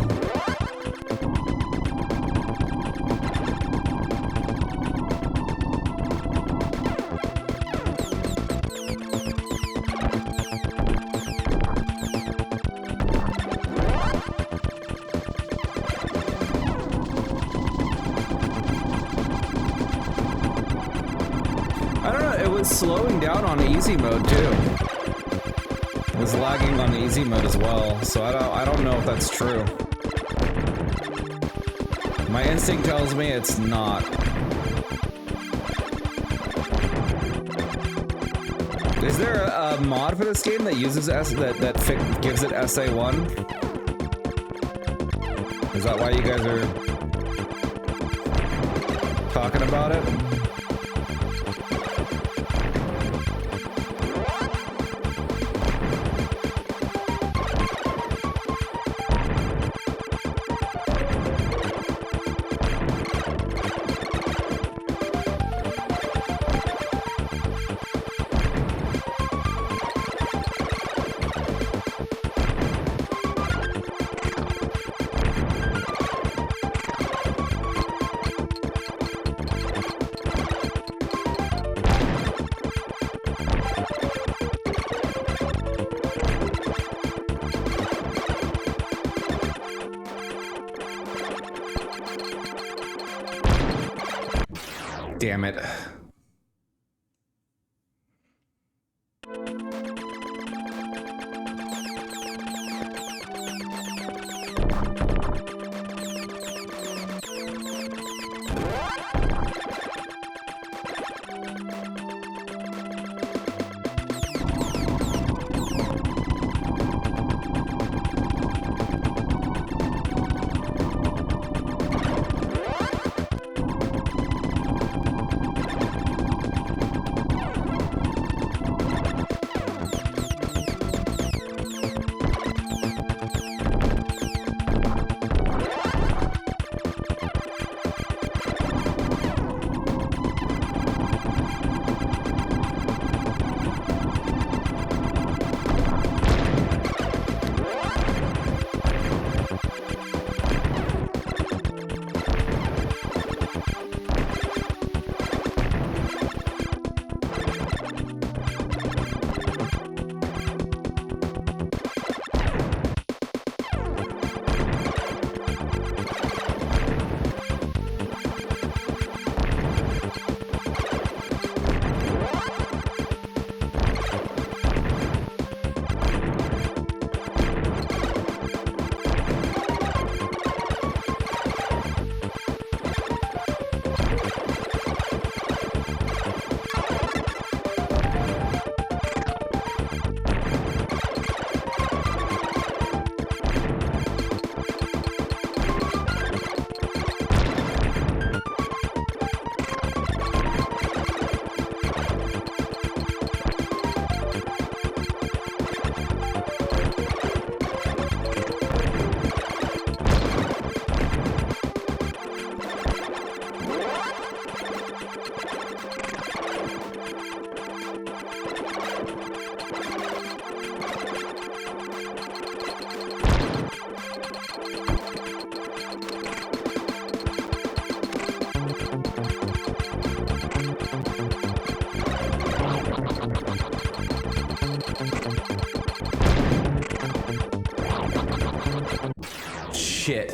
Slowing down on easy mode too. It was lagging on easy mode as well, so I don't know if that's true. My instinct tells me it's not. Is there a mod for this game that uses gives it SA1? Is that why you guys are talking about it? Damn it. shit.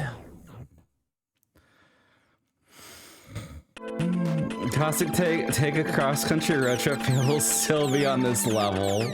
Caustic, take a cross-country road trip. He'll still be on this level.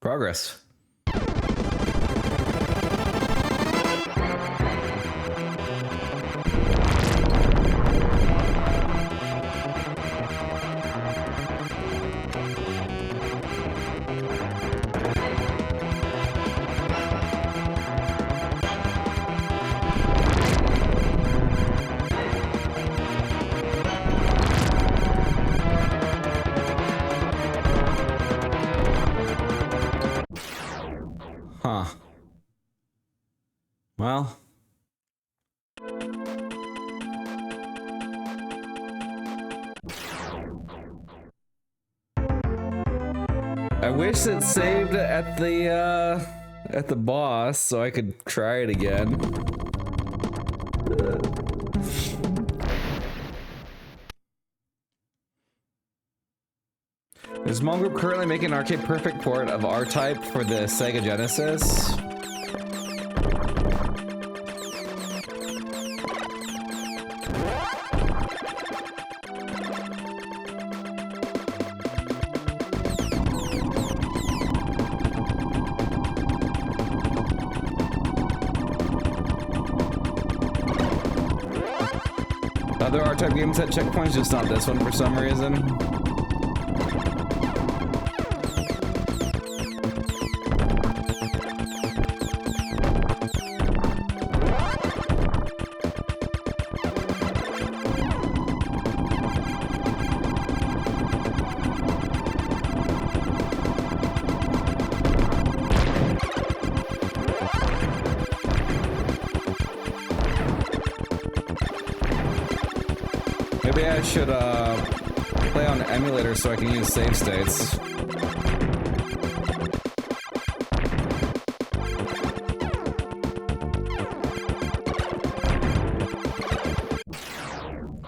Progress. Huh. Well. I wish it saved at the boss so I could try it again. Is Small Group currently making an arcade perfect port of R-Type for the Sega Genesis? Other R-Type games had checkpoints, just not this one for some reason. Maybe I should play on emulator so I can use save states.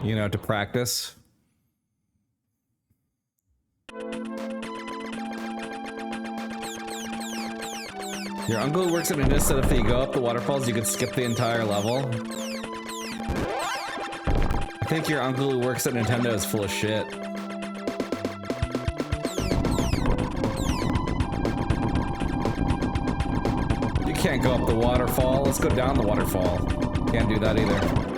you know, to practice. Your uncle works at Nintendo, so if you go up the waterfalls, you could skip the entire level. I think your uncle who works at Nintendo is full of shit. You can't go up the waterfall. Let's go down the waterfall. Can't do that either.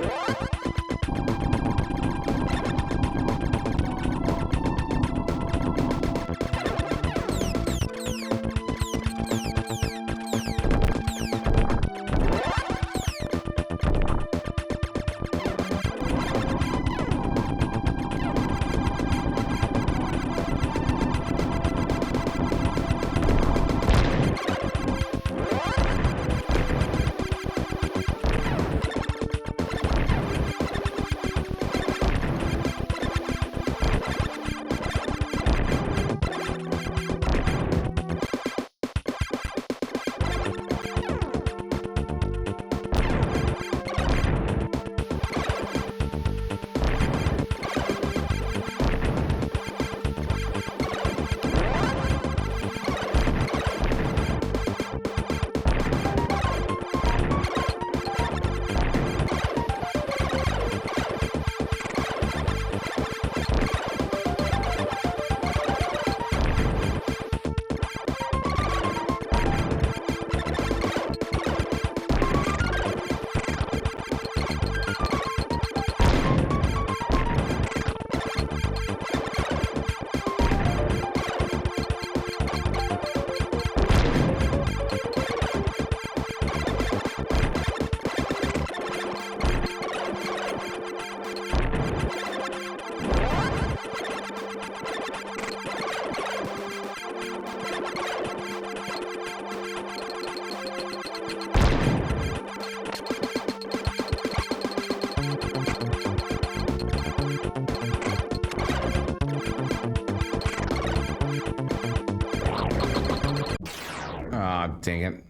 Dang it.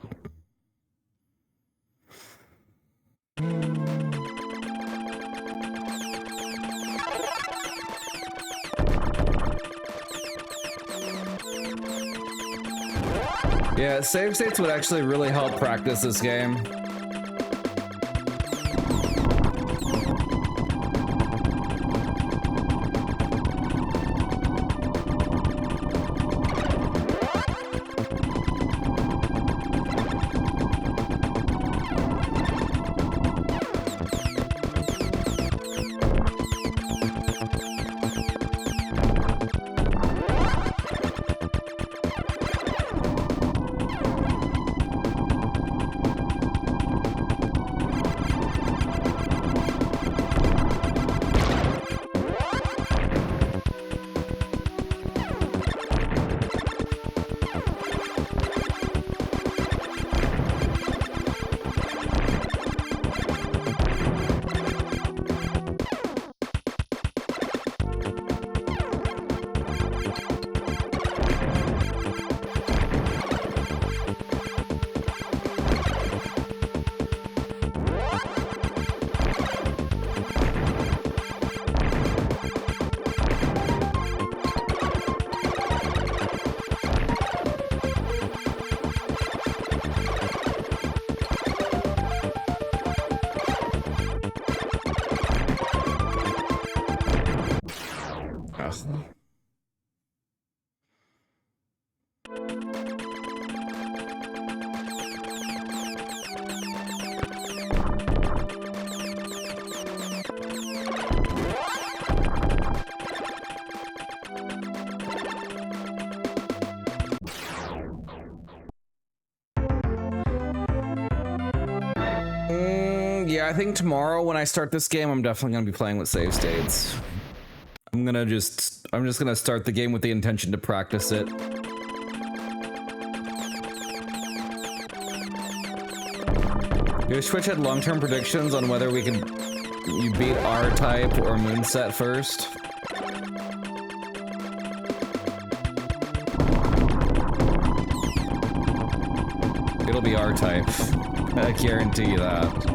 Yeah, save states would actually really help practice this game. Yeah, I think tomorrow when I start this game, I'm definitely gonna be playing with save states. I'm just gonna start the game with the intention to practice it. Your Switch had long-term predictions on whether you beat R-Type or Moonset first. It'll be R-Type. I guarantee you that.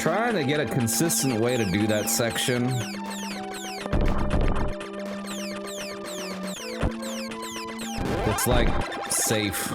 Trying to get a consistent way to do that section. It's like safe.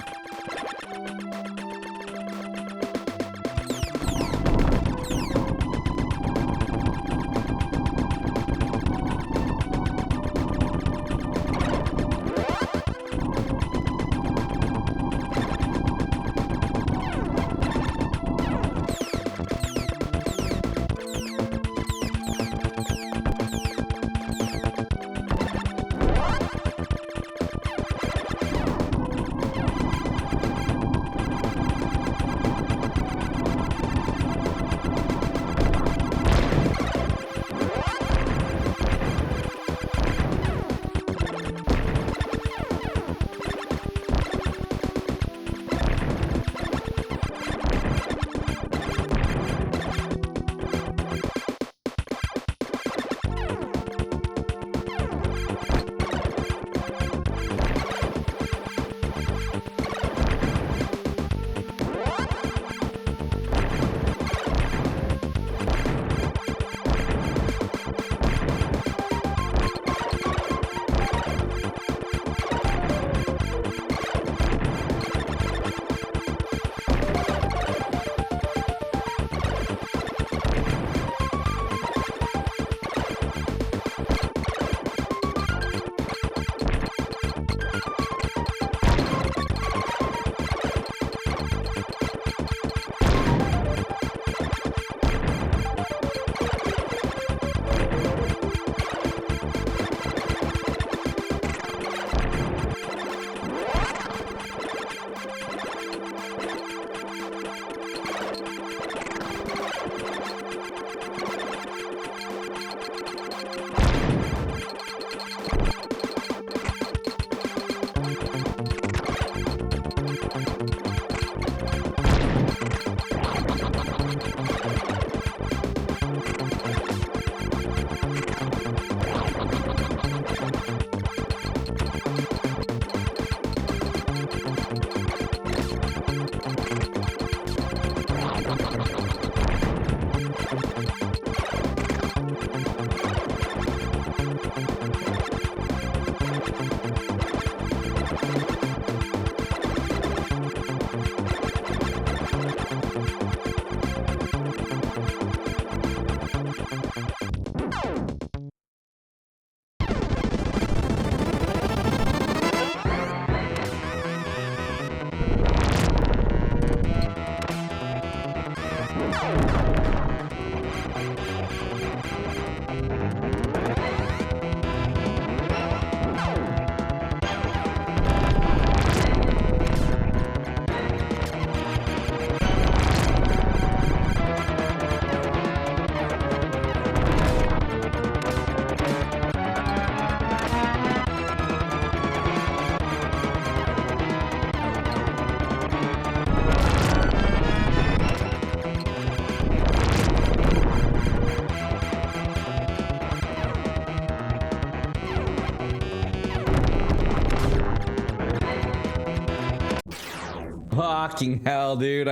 Fucking hell, dude.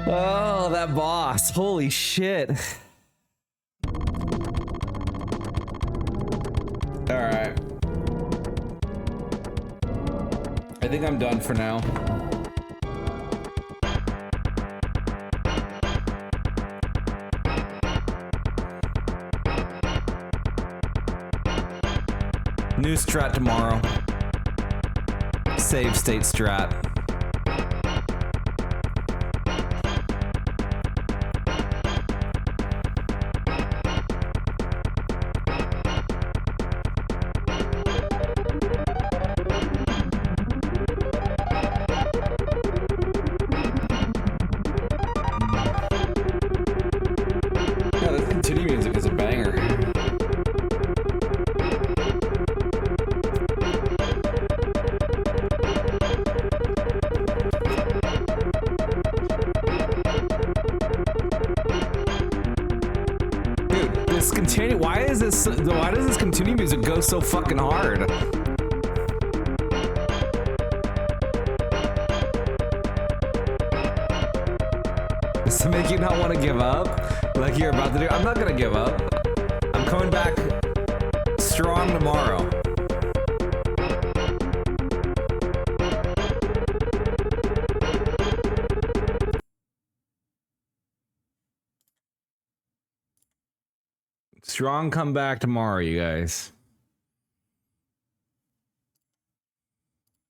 Oh, that boss. Holy shit. Alright. I think I'm done for now. New strat tomorrow. Save state strat. Yeah, this continue music is a banger. Why does this continue music go so fucking hard? Does it make you not want to give up? Like you're about to do? I'm not gonna give up. I'm coming back strong tomorrow. Strong comeback tomorrow, you guys.